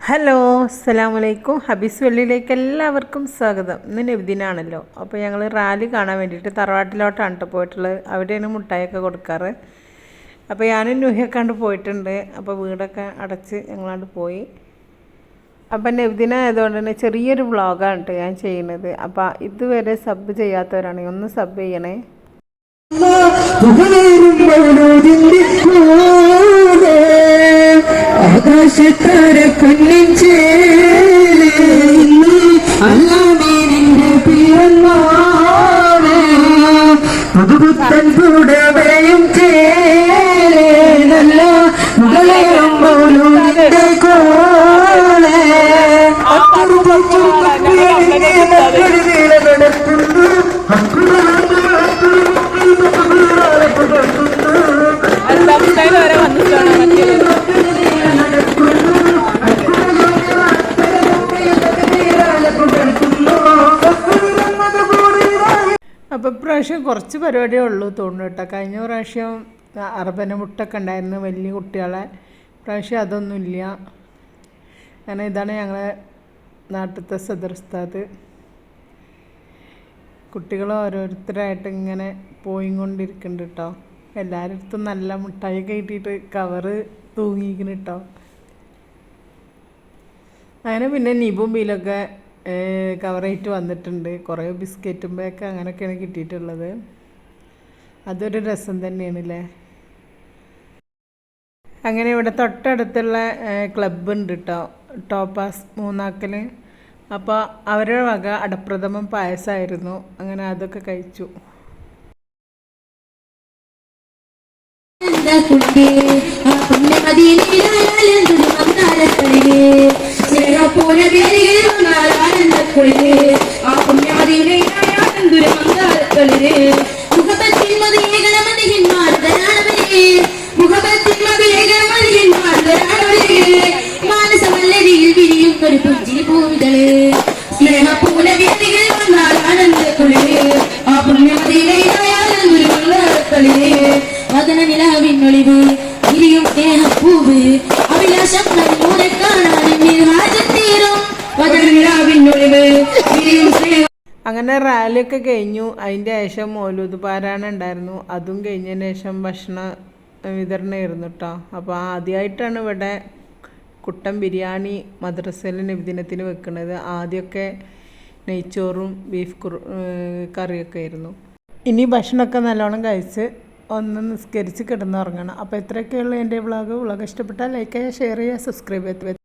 Hello അസ്സലാമലൈക്കും. ഹബീസ് വെള്ളിയിലേക്ക് എല്ലാവർക്കും സ്വാഗതം. ഇന്ന് നബിദിനാണല്ലോ, അപ്പോൾ ഞങ്ങൾ റാലി കാണാൻ വേണ്ടിയിട്ട് തറവാട്ടിലോട്ടാണ് കേട്ടോ പോയിട്ടുള്ളത്. അവിടെയാണ് മുട്ടായൊക്കെ കൊടുക്കാറ്. അപ്പോൾ ഞാനും നുഹിയൊക്കെ കണ്ട് പോയിട്ടുണ്ട്. അപ്പോൾ വീടൊക്കെ അടച്ച് ഞങ്ങളാണ്ട് പോയി. അപ്പം നബിദിന ആയതുകൊണ്ട് തന്നെ ചെറിയൊരു വ്ളോഗാണ് കേട്ടോ ഞാൻ ചെയ്യുന്നത്. അപ്പോൾ ഇതുവരെ സബ് ചെയ്യാത്തവരാണെങ്കിൽ ഒന്ന് സബ് ചെയ്യണേ. ആകാശത്താര കുഞ്ഞിൻ ചേലേ അല്ലാമീനിന്റെ പിറന്നാളേ പുതുപുത്തൻ പുടവയും ചേലേ നല്ല മുകളയും മൗലൂദിന്റെ കോളേ അപ്പുറത്തും നടക്കുന്നു. അപ്പോൾ ഇപ്രാവശ്യം കുറച്ച് പരിപാടിയേ ഉള്ളൂ തോന്നുന്നു കേട്ടോ. കഴിഞ്ഞ പ്രാവശ്യം അറബന മുട്ടൊക്കെ ഉണ്ടായിരുന്നു വലിയ കുട്ടികളെ. ഇപ്രാവശ്യം അതൊന്നുമില്ല. അങ്ങനെ ഇതാണ് ഞങ്ങളെ നാട്ടിലത്തെ സദർ ഉസ്താദ്. കുട്ടികൾ ഓരോരുത്തരായിട്ട് ഇങ്ങനെ പോയിക്കൊണ്ടിരിക്കുന്നുണ്ട് കേട്ടോ. എല്ലാവരുടെ അടുത്തും നല്ല മുട്ടായി കിട്ടിയിട്ട് കവറ് തൂങ്ങിയിരിക്കുന്നു കേട്ടോ. അങ്ങനെ പിന്നെ നിബും ബീലൊക്കെ കവറായിട്ട് വന്നിട്ടുണ്ട്. കുറേ ബിസ്ക്കറ്റും പേക്ക് അങ്ങനെയൊക്കെയാണ് കിട്ടിയിട്ടുള്ളത്. അതൊരു രസം തന്നെയാണല്ലേ. അങ്ങനെ ഇവിടെ തൊട്ടടുത്തുള്ള ക്ലബ്ബ് ഉണ്ട് കേട്ടോ, ടോപ്പാസ് മൂന്നാക്കൽ. അപ്പോൾ അവരുടെ വക അടപ്രഥമൻ പായസമായിരുന്നു. അങ്ങനെ അതൊക്കെ കഴിച്ചു. വദനനിലാവിനൊളിവ് ഇരിയും സ്നേഹപ്പൂവ് അഭിലാഷം നൂറെ കാണാനും വദനനിലാവിനൊളിവ് ഇരിയും സ്നേഹം. അങ്ങനെ റാലിയൊക്കെ കഴിഞ്ഞു. അതിൻ്റെ ശേഷം മൗലൂദ് പാരായണം ഉണ്ടായിരുന്നു. അതും കഴിഞ്ഞതിന് ശേഷം ഭക്ഷണ വിതരണമായിരുന്നു കേട്ടോ. അപ്പോൾ ആദ്യമായിട്ടാണ് ഇവിടെ കുട്ടൻ ബിരിയാണി മദ്രസയിൽ നബിദിനത്തിന് വെക്കുന്നത്. ആദ്യമൊക്കെ നെയ്ച്ചോറും ബീഫ് കറിയൊക്കെ ആയിരുന്നു. ഇനി ഭക്ഷണമൊക്കെ നല്ലോണം കഴിച്ച് ഒന്ന് നിസ്കരിച്ച് കിടന്നുറങ്ങണം. അപ്പോൾ ഇത്രയൊക്കെയുള്ള എൻ്റെ വ്ളോഗ് ഇഷ്ടപ്പെട്ടാൽ ലൈക്ക് ചെയ്യുക, ഷെയർ ചെയ്യുക, സബ്സ്ക്രൈബ് ചെയ്യുക.